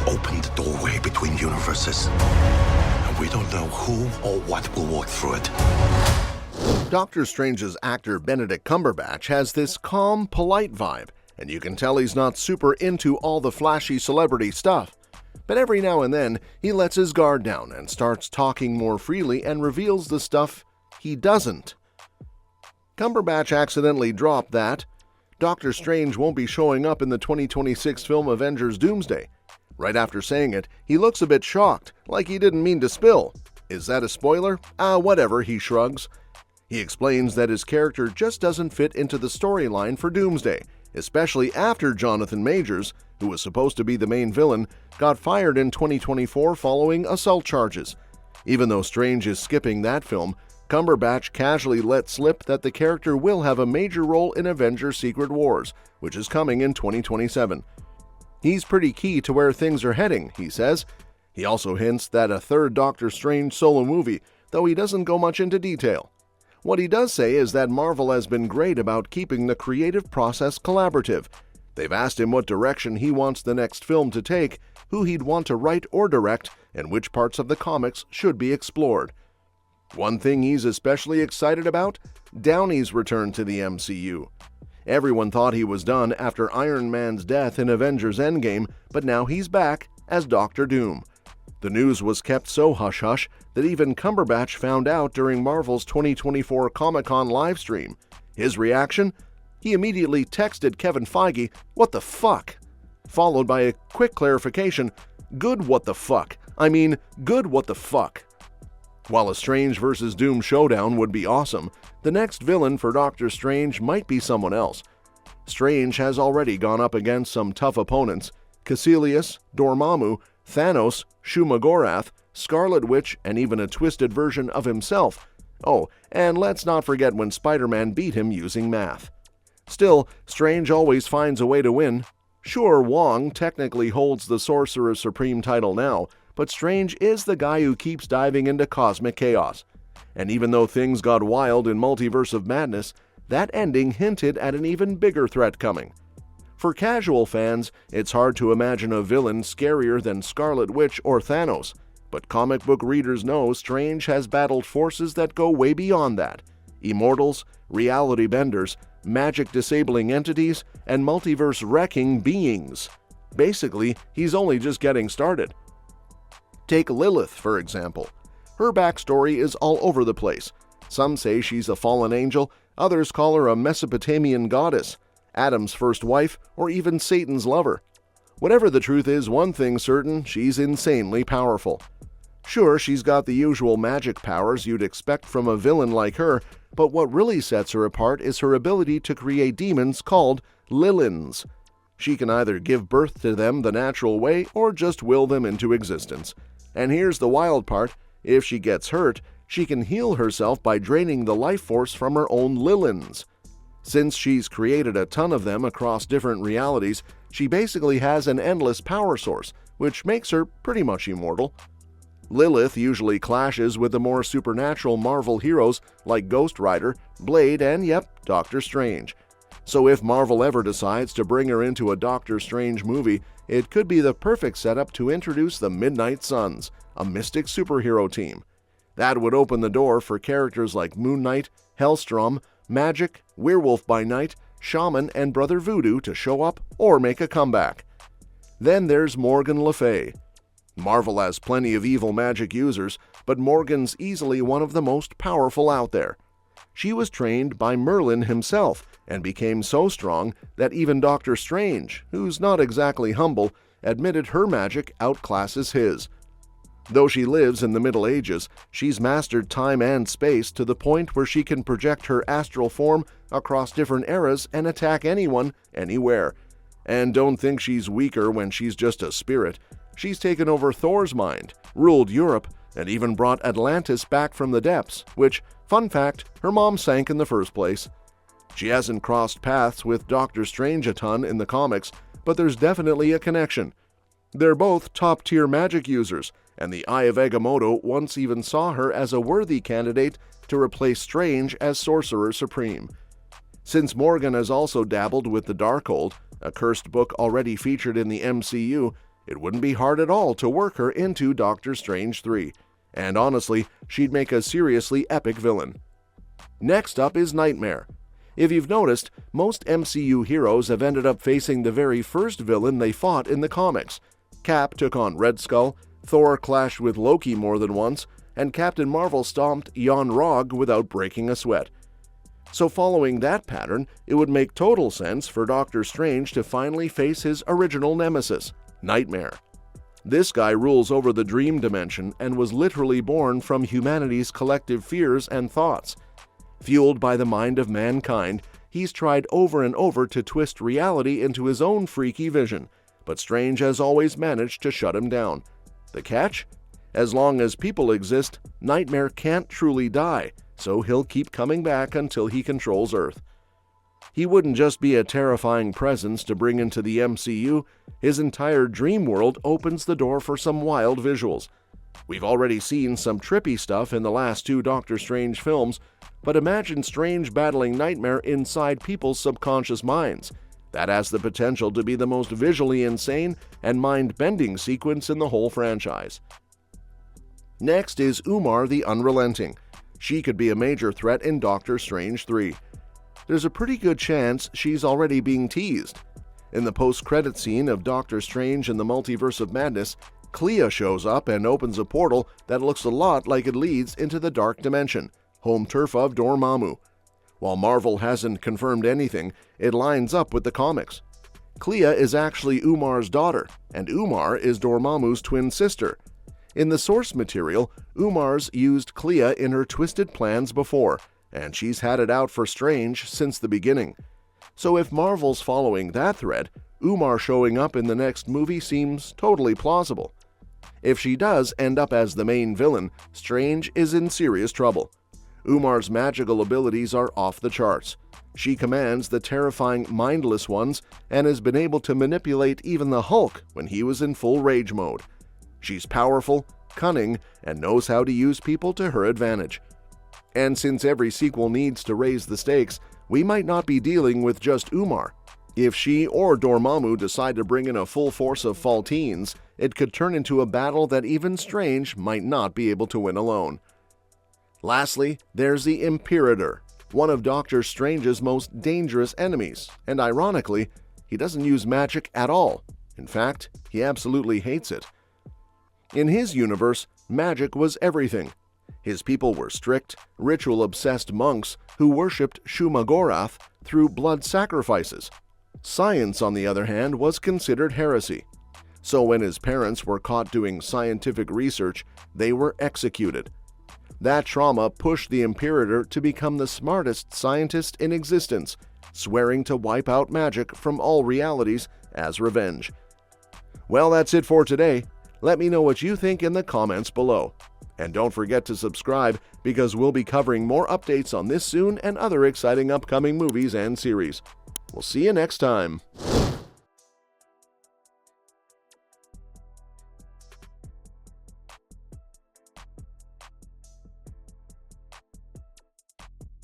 open the doorway between universes. And we don't know who or what will walk through it. Doctor Strange's actor Benedict Cumberbatch has this calm, polite vibe, and you can tell he's not super into all the flashy celebrity stuff. But every now and then, he lets his guard down and starts talking more freely and reveals the stuff he doesn't. Cumberbatch accidentally dropped that Doctor Strange won't be showing up in the 2026 film Avengers Doomsday. Right after saying it, he looks a bit shocked, like he didn't mean to spill. Is that a spoiler? Whatever, he shrugs. He explains that his character just doesn't fit into the storyline for Doomsday, especially after Jonathan Majors, who was supposed to be the main villain, got fired in 2024 following assault charges. Even though Strange is skipping that film, Cumberbatch casually let slip that the character will have a major role in Avengers Secret Wars, which is coming in 2027. He's pretty key to where things are heading, he says. He also hints that a third Doctor Strange solo movie, though he doesn't go much into detail. What he does say is that Marvel has been great about keeping the creative process collaborative. They've asked him what direction he wants the next film to take, who he'd want to write or direct, and which parts of the comics should be explored. One thing he's especially excited about? Downey's return to the MCU. Everyone thought he was done after Iron Man's death in Avengers Endgame, but now he's back as Doctor Doom. The news was kept so hush-hush that even Cumberbatch found out during Marvel's 2024 Comic-Con livestream. His reaction? He immediately texted Kevin Feige, "What the fuck?" Followed by a quick clarification, "Good what the fuck. I mean, good what the fuck." While a Strange vs. Doom showdown would be awesome, the next villain for Doctor Strange might be someone else. Strange has already gone up against some tough opponents: Caecilius, Dormammu, Thanos, Shuma-Gorath, Scarlet Witch, and even a twisted version of himself. Oh, and let's not forget when Spider-Man beat him using math. Still, Strange always finds a way to win. Sure, Wong technically holds the Sorcerer Supreme title now, but Strange is the guy who keeps diving into cosmic chaos. And even though things got wild in Multiverse of Madness, that ending hinted at an even bigger threat coming. For casual fans, it's hard to imagine a villain scarier than Scarlet Witch or Thanos, but comic book readers know Strange has battled forces that go way beyond that: immortals, reality benders, magic-disabling entities, and multiverse-wrecking beings. Basically, he's only just getting started. Take Lilith, for example. Her backstory is all over the place. Some say she's a fallen angel, others call her a Mesopotamian goddess, Adam's first wife, or even Satan's lover. Whatever the truth is, one thing's certain: she's insanely powerful. Sure, she's got the usual magic powers you'd expect from a villain like her, but what really sets her apart is her ability to create demons called Lilins. She can either give birth to them the natural way or just will them into existence. And here's the wild part: if she gets hurt, she can heal herself by draining the life force from her own Lilins. Since she's created a ton of them across different realities, she basically has an endless power source, which makes her pretty much immortal. Lilith usually clashes with the more supernatural Marvel heroes like Ghost Rider, Blade, and Doctor Strange. So if Marvel ever decides to bring her into a Doctor Strange movie, it could be the perfect setup to introduce the Midnight Suns, a mystic superhero team. That would open the door for characters like Moon Knight, Hellstrom, Magic, Werewolf by Night, Shaman, and Brother Voodoo to show up or make a comeback. Then there's Morgan Le Fay. Marvel has plenty of evil magic users, but Morgan's easily one of the most powerful out there. She was trained by Merlin himself and became so strong that even Doctor Strange, who's not exactly humble, admitted her magic outclasses his. Though she lives in the Middle Ages, she's mastered time and space to the point where she can project her astral form across different eras and attack anyone, anywhere. And don't think she's weaker when she's just a spirit. She's taken over Thor's mind, ruled Europe, and even brought Atlantis back from the depths, which, fun fact, her mom sank in the first place. She hasn't crossed paths with Doctor Strange a ton in the comics, but there's definitely a connection. They're both top-tier magic users, and the Eye of Agamotto once even saw her as a worthy candidate to replace Strange as Sorcerer Supreme. Since Morgan has also dabbled with the Darkhold, a cursed book already featured in the MCU, It wouldn't be hard at all to work her into Doctor Strange 3, and honestly, she'd make a seriously epic villain. Next up is Nightmare. If you've noticed, most MCU heroes have ended up facing the very first villain they fought in the comics. Cap took on Red Skull, Thor clashed with Loki more than once, and Captain Marvel stomped Jan Rog without breaking a sweat. So following that pattern, it would make total sense for Doctor Strange to finally face his original nemesis, Nightmare. This guy rules over the dream dimension and was literally born from humanity's collective fears and thoughts. Fueled by the mind of mankind, he's tried over and over to twist reality into his own freaky vision, but Strange has always managed to shut him down. The catch? As long as people exist, Nightmare can't truly die, so he'll keep coming back until he controls Earth. He wouldn't just be a terrifying presence to bring into the MCU, his entire dream world opens the door for some wild visuals. We've already seen some trippy stuff in the last 2 Doctor Strange films, but imagine Strange battling Nightmare inside people's subconscious minds. That has the potential to be the most visually insane and mind-bending sequence in the whole franchise. Next is Umar the Unrelenting. She could be a major threat in Doctor Strange 3. There's a pretty good chance she's already being teased. In the post-credit scene of Doctor Strange and the Multiverse of Madness, Clea shows up and opens a portal that looks a lot like it leads into the Dark Dimension, home turf of Dormammu. While Marvel hasn't confirmed anything, it lines up with the comics. Clea is actually Umar's daughter, and Umar is Dormammu's twin sister. In the source material, Umar's used Clea in her twisted plans before, and she's had it out for Strange since the beginning. So if Marvel's following that thread, Umar showing up in the next movie seems totally plausible. If she does end up as the main villain, Strange is in serious trouble. Umar's magical abilities are off the charts. She commands the terrifying Mindless Ones and has been able to manipulate even the Hulk when he was in full rage mode. She's powerful, cunning, and knows how to use people to her advantage. And since every sequel needs to raise the stakes, we might not be dealing with just Umar. If she or Dormammu decide to bring in a full force of Falteens, it could turn into a battle that even Strange might not be able to win alone. Lastly, there's the Imperator, one of Doctor Strange's most dangerous enemies, and ironically, he doesn't use magic at all. In fact, he absolutely hates it. In his universe, magic was everything. His people were strict, ritual-obsessed monks who worshipped Shumagorath through blood sacrifices. Science, on the other hand, was considered heresy. So when his parents were caught doing scientific research, they were executed. That trauma pushed the Imperator to become the smartest scientist in existence, swearing to wipe out magic from all realities as revenge. Well, that's it for today. Let me know what you think in the comments below. And don't forget to subscribe, because we'll be covering more updates on this soon and other exciting upcoming movies and series. We'll see you next time.